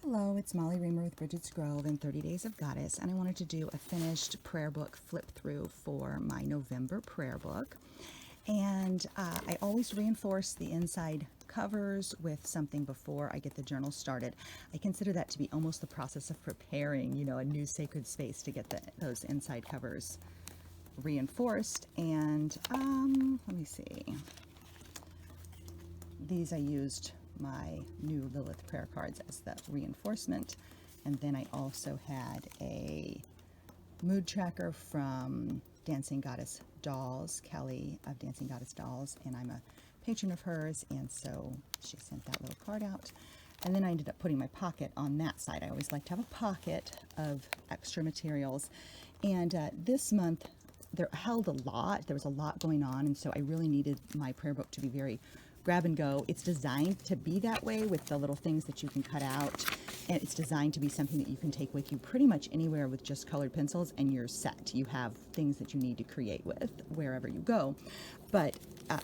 Hello, it's Molly Reamer with Bridget's Grove and 30 Days of Goddess, and I wanted to do a finished prayer book flip through for my November prayer book. And I always reinforce the inside covers with something before I get the journal started. I consider that to be almost the process of preparing, a new sacred space to get those inside covers reinforced. And let me see. These I used my new Lilith prayer cards as the reinforcement, and then I also had a mood tracker from Dancing Goddess Dolls, Kelly of Dancing Goddess Dolls, and I'm a patron of hers, and so she sent that little card out. And then I ended up putting my pocket on that side. I always like to have a pocket of extra materials, and this month there held a lot. There was a lot going on, and so I really needed my prayer book to be very grab and go. It's designed to be that way with the little things that you can cut out, and it's designed to be something that you can take with you pretty much anywhere with just colored pencils, and you're set. You have things that you need to create with wherever you go. But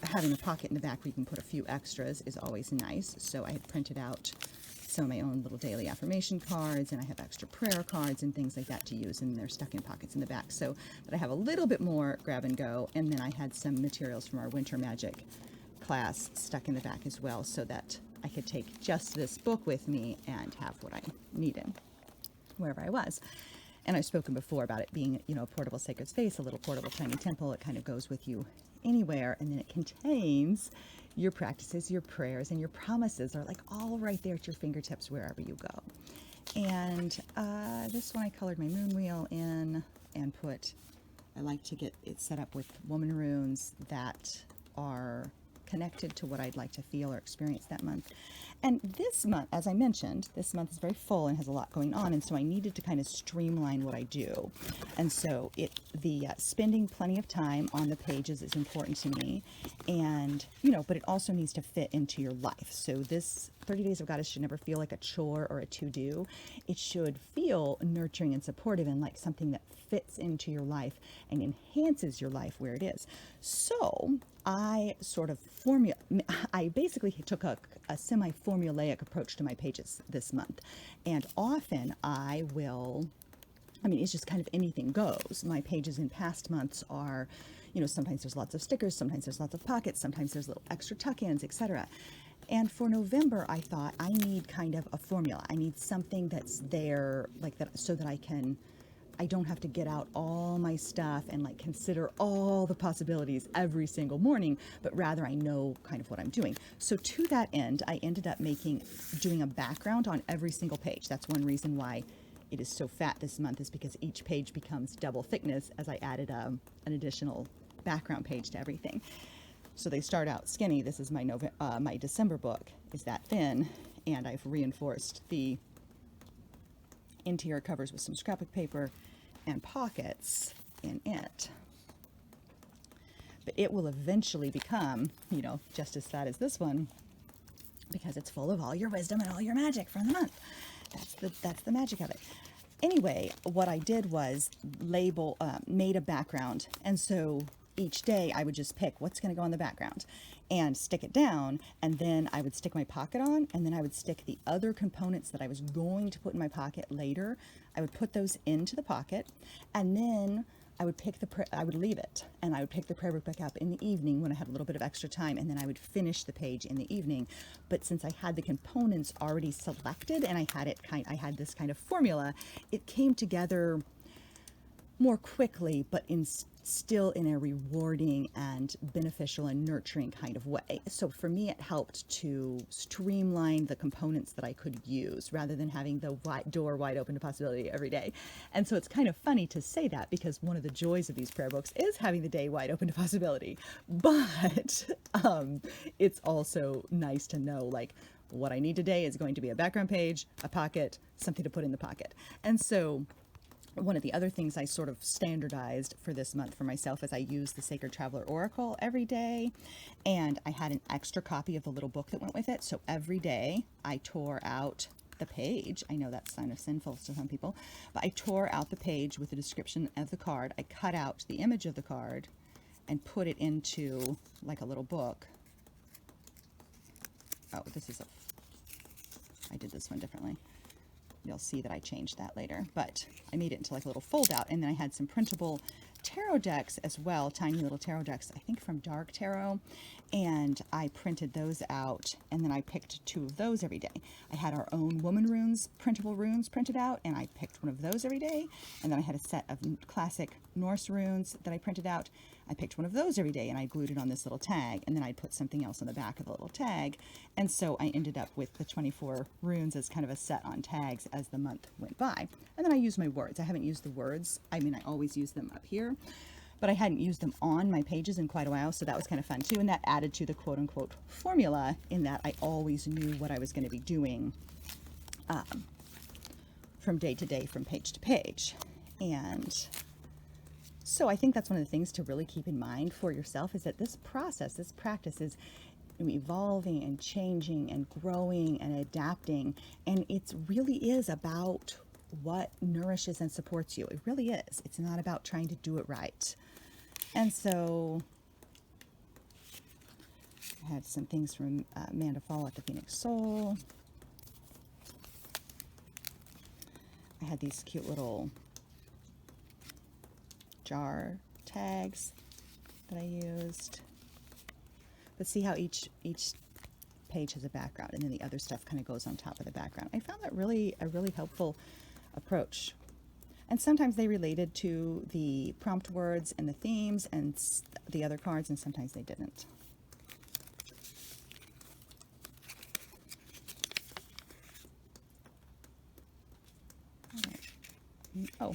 having a pocket in the back where you can put a few extras is always nice. So I had printed out some of my own little daily affirmation cards, and I have extra prayer cards and things like that to use, and they're stuck in pockets in the back so that I have a little bit more grab and go. And then I had some materials from our Winter Magic class stuck in the back as well, so that I could take just this book with me and have what I needed wherever I was. And I've spoken before about it being, a portable sacred space, a little portable tiny temple. It kind of goes with you anywhere, and then it contains your practices, your prayers, and your promises are like all right there at your fingertips wherever you go. And this one I colored my moon wheel in and I like to get it set up with woman runes that are connected to what I'd like to feel or experience that month. And this month, as I mentioned, this month is very full and has a lot going on, and so I needed to kind of streamline what I do. And so the spending plenty of time on the pages is important to me, and but it also needs to fit into your life. So this 30 Days of Goddess should never feel like a chore or a to-do. It should feel nurturing and supportive and like something that fits into your life and enhances your life where it is. So I basically took a semi-formulaic approach to my pages this month. And often it's just kind of anything goes. My pages in past months are, sometimes there's lots of stickers, sometimes there's lots of pockets, sometimes there's little extra tuck-ins, etc. And for November, I thought I need kind of a formula. I need something that's there like that so that I don't have to get out all my stuff and like consider all the possibilities every single morning, but rather I know kind of what I'm doing. So to that end, I ended up doing a background on every single page. That's one reason why it is so fat this month, is because each page becomes double thickness as I added an additional background page to everything. So they start out skinny. This is my my December book is that thin, and I've reinforced the interior covers with some scrapbook paper and pockets in it. But it will eventually become, just as fat as this one, because it's full of all your wisdom and all your magic for the month. That's the magic of it. Anyway, what I did was made a background, and so each day I would just pick what's going to go in the background and stick it down, and then I would stick my pocket on, and then I would stick the other components that I was going to put in my pocket later. I would put those into the pocket, and then I would leave it, and I would pick the prayer book back up in the evening when I had a little bit of extra time, and then I would finish the page in the evening. But since I had the components already selected and I had this kind of formula, it came together more quickly, but still in a rewarding and beneficial and nurturing kind of way. So for me, it helped to streamline the components that I could use rather than having the door wide open to possibility every day. And so it's kind of funny to say that, because one of the joys of these prayer books is having the day wide open to possibility. But it's also nice to know, like, what I need today is going to be a background page, a pocket, something to put in the pocket. And so one of the other things I sort of standardized for this month for myself is I use the Sacred Traveler Oracle every day, and I had an extra copy of the little book that went with it. So every day I tore out the page. I know that's kind of sinful to some people, but I tore out the page with the description of the card. I cut out the image of the card and put it into like a little book. Oh, I did this one differently. you'll see that I changed that later, but I made it into like a little fold out. And then I had some printable tarot decks as well, tiny little tarot decks, I think from Dark Tarot, and I printed those out, and then I picked 2 of those every day. I had our own woman runes, printable runes printed out, and I picked one of those every day. And then I had a set of classic Norse runes that I printed out. I picked one of those every day, and I glued it on this little tag, and then I'd put something else on the back of the little tag. And so I ended up with the 24 runes as kind of a set on tags as the month went by. And then I used my words. I haven't used the words. I mean, I always use them up here, but I hadn't used them on my pages in quite a while, so that was kind of fun too. And that added to the quote-unquote formula, in that I always knew what I was going to be doing from day to day, from page to page. And so I think that's one of the things to really keep in mind for yourself, is that this process, this practice is evolving and changing and growing and adapting. And it really is about what nourishes and supports you. It really is. It's not about trying to do it right. And so I had some things from Amanda Fall at the Phoenix Soul. I had these cute little jar tags that I used. But see how each page has a background, and then the other stuff kind of goes on top of the background. I found that really a really helpful approach. And sometimes they related to the prompt words and the themes and the other cards, and sometimes they didn't. Oh,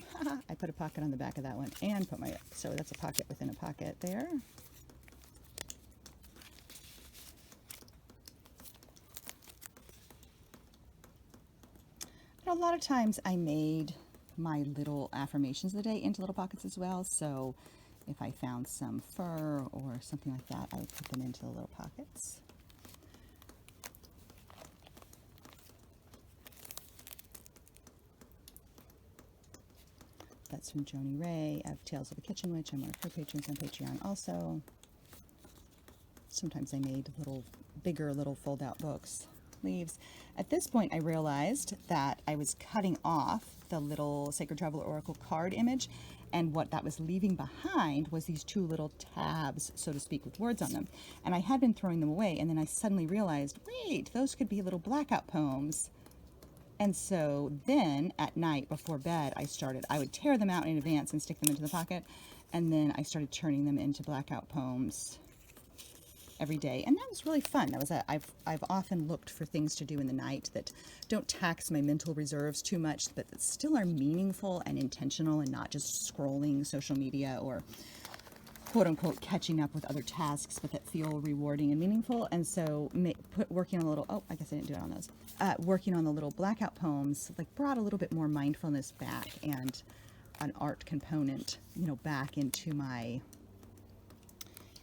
I put a pocket on the back of that one and put so that's a pocket within a pocket there. And a lot of times I made my little affirmations of the day into little pockets as well. So if I found some fur or something like that, I would put them into the little pockets. That's from Joni Ray of Tales of a Kitchen Witch. I'm one of her patrons on Patreon also. Sometimes I made bigger little fold-out books, leaves. At this point, I realized that I was cutting off the little Sacred Traveler Oracle card image, and what that was leaving behind was these 2 little tabs, so to speak, with words on them. And I had been throwing them away, and then I suddenly realized, wait, those could be little blackout poems. And so then at night before bed, I would tear them out in advance and stick them into the pocket. And then I started turning them into blackout poems every day. And that was really fun. I've often looked for things to do in the night that don't tax my mental reserves too much, but that still are meaningful and intentional, and not just scrolling social media or quote unquote catching up with other tasks, but that feel rewarding and meaningful. And so working on a little, oh, I guess I didn't do it on those. Working on the little blackout poems, brought a little bit more mindfulness back, and an art component, back into my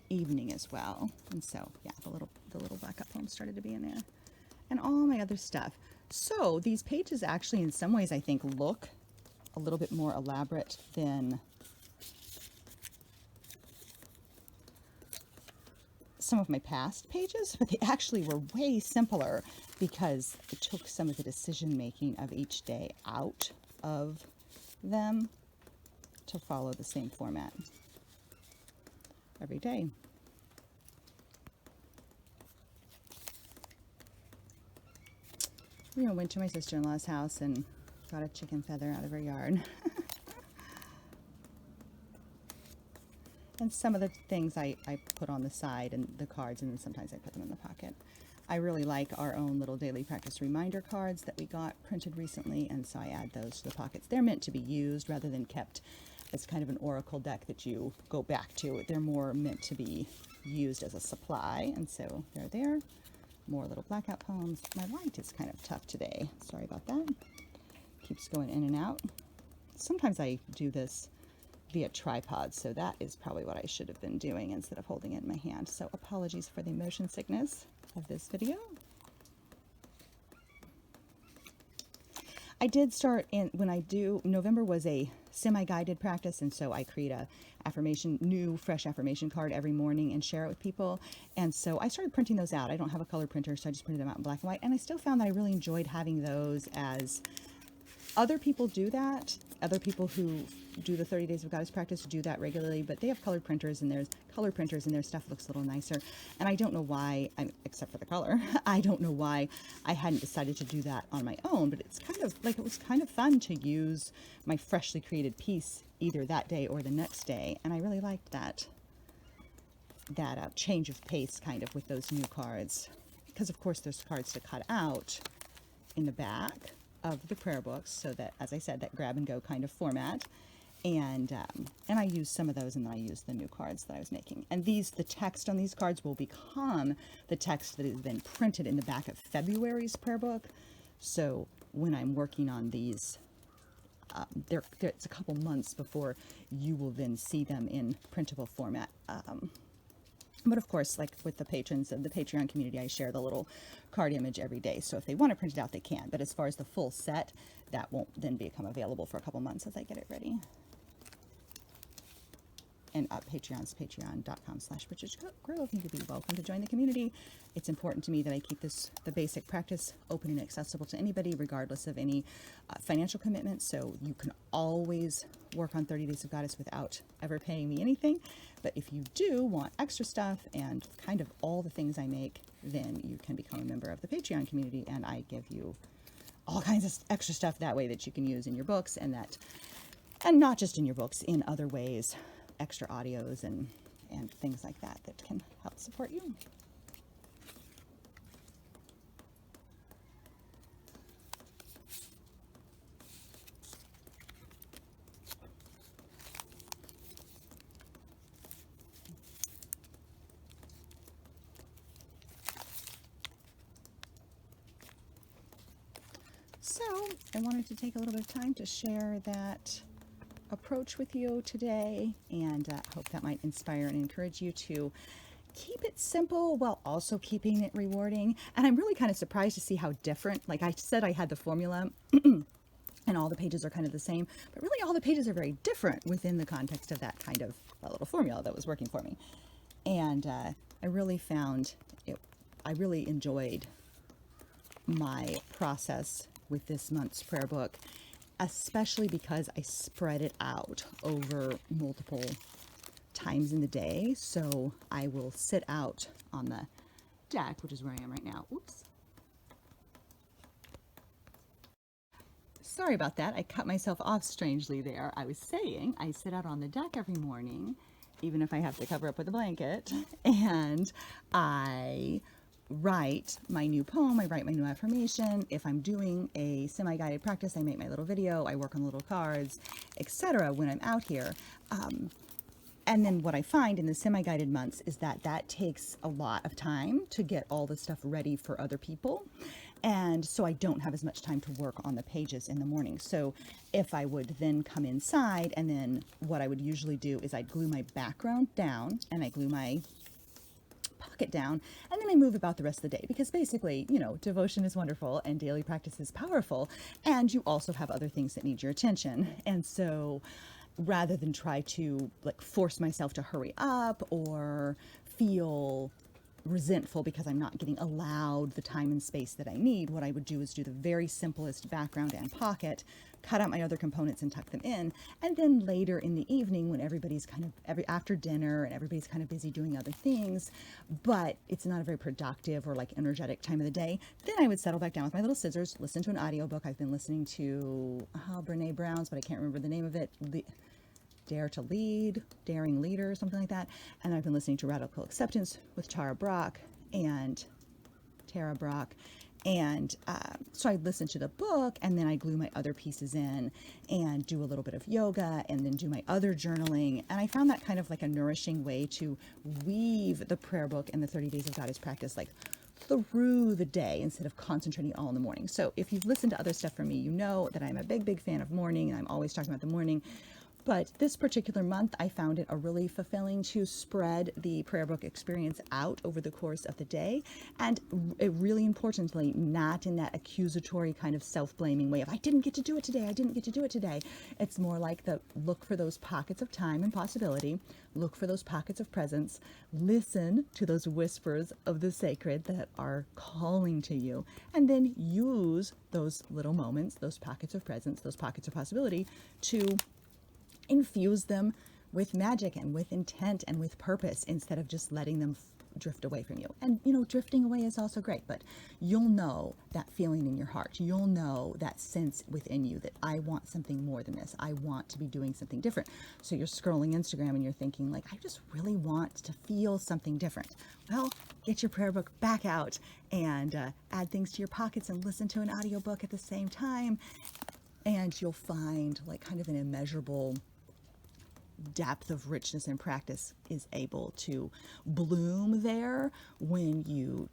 evening as well. And so, yeah, the little blackout poems started to be in there, and all my other stuff. So these pages actually, in some ways, I think look a little bit more elaborate than some of my past pages, but they actually were way simpler, because it took some of the decision making of each day out of them to follow the same format every day. Went to my sister-in-law's house and got a chicken feather out of her yard. And some of the things I put on the side, and the cards, and then sometimes I put them in the pocket. I really like our own little daily practice reminder cards that we got printed recently, and so I add those to the pockets. They're meant to be used rather than kept as kind of an oracle deck that you go back to. They're more meant to be used as a supply, and so they're there. More little blackout poems. My light is kind of tough today. Sorry about that. Keeps going in and out. Sometimes I do this via tripod, so that is probably what I should have been doing instead of holding it in my hand. So apologies for the motion sickness of this video. I did start November was a semi-guided practice, and so I create a fresh affirmation card every morning and share it with people. And so I started printing those out. I don't have a color printer, so I just printed them out in black and white, and I still found that I really enjoyed having those as Other people do that. Other people who do the 30 Days of Goddess practice do that regularly, but they have colored printers, and there's color printers, and their stuff looks a little nicer. And I don't know why, except for the color, I don't know why I hadn't decided to do that on my own, but it's kind of like, it was kind of fun to use my freshly created piece either that day or the next day. And I really liked that change of pace kind of with those new cards, because of course there's cards to cut out in the back of the prayer books, so that, as I said, that grab and go kind of format. And I used some of those, and then I used the new cards that I was making. And the text on these cards will become the text that is then printed in the back of February's prayer book. So when I'm working on these, it's a couple months before you will then see them in printable format. But of course, like with the patrons of the Patreon community, I share the little card image every day. So if they want to print it out, they can. But as far as the full set, that won't then become available for a couple months as I get it ready. And Patreon's patreon.com/BridgetGrove. You could be welcome to join the community. It's important to me that I keep the basic practice open and accessible to anybody, regardless of any financial commitment. So you can always work on 30 Days of Goddess without ever paying me anything. But if you do want extra stuff and kind of all the things I make, then you can become a member of the Patreon community, and I give you all kinds of extra stuff that way that you can use in your books, and not just in your books, in other ways, extra audios and things like that can help support you. So I wanted to take a little bit of time to share that approach with you today, and hope that might inspire and encourage you to keep it simple while also keeping it rewarding. And I'm really kind of surprised to see how different, like I said, I had the formula and all the pages are kind of the same, but really all the pages are very different within the context of that kind of little formula that was working for me. And I really found it, I really enjoyed my process with this month's prayer book, especially because I spread it out over multiple times in the day. So I will sit out on the deck, which is where I am right now. Oops. Sorry about that. I cut myself off strangely there. I was saying I sit out on the deck every morning, even if I have to cover up with a blanket, and I write my new poem, I write my new affirmation. If I'm doing a semi-guided practice, I make my little video, I work on little cards, etc. when I'm out here. And then what I find in the semi-guided months is that takes a lot of time to get all the stuff ready for other people. And so I don't have as much time to work on the pages in the morning. So if I would then come inside, and then what I would usually do is I'd glue my background down and I glue my pocket down, and then I move about the rest of the day, because basically, you know, devotion is wonderful and daily practice is powerful, and you also have other things that need your attention. And so rather than try to like force myself to hurry up or feel resentful because I'm not getting allowed the time and space that I need, what I would do is do the very simplest background and pocket, cut out my other components and tuck them in. And then later in the evening, when everybody's kind of after dinner and everybody's kind of busy doing other things, but it's not a very productive or like energetic time of the day, then I would settle back down with my little scissors, listen to an audiobook. I've been listening to Brene Brown's, but I can't remember the name of it. Dare to Lead, Daring Leader, something like that. And I've been listening to Radical Acceptance with Tara Brach. And so I listen to the book, and then I glue my other pieces in and do a little bit of yoga, and then do my other journaling. And I found that kind of like a nourishing way to weave the prayer book and the 30 Days of Goddess practice like through the day instead of concentrating all in the morning. So if you've listened to other stuff from me, you know that I'm a big fan of morning, and I'm always talking about the morning. But this particular month, I found it a really fulfilling to spread the prayer book experience out over the course of the day. And really importantly, not in that accusatory kind of self-blaming way of, I didn't get to do it today, I didn't get to do it today. It's more like the look for those pockets of time and possibility, look for those pockets of presence, listen to those whispers of the sacred that are calling to you, and then use those little moments, those pockets of presence, those pockets of possibility to infuse them with magic and with intent and with purpose instead of just letting them drift away from you. And drifting away is also great, but you'll know that feeling in your heart. You'll know that sense within you that I want something more than this. I want to be doing something different. So you're scrolling Instagram and you're thinking like, I just really want to feel something different. Well, get your prayer book back out and add things to your pockets and listen to an audiobook at the same time. And you'll find like kind of an immeasurable depth of richness and practice is able to bloom there when you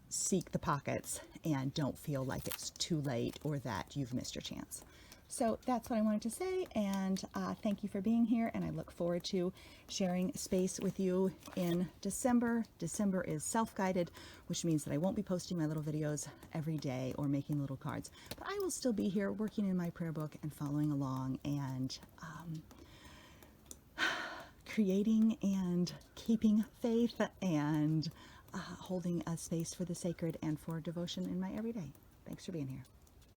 seek the pockets and don't feel like it's too late or that you've missed your chance. So that's what I wanted to say, and thank you for being here, and I look forward to sharing space with you in December. December is self-guided, which means that I won't be posting my little videos every day or making little cards, but I will still be here working in my prayer book and following along and creating and keeping faith and holding a space for the sacred and for devotion in my everyday. Thanks for being here.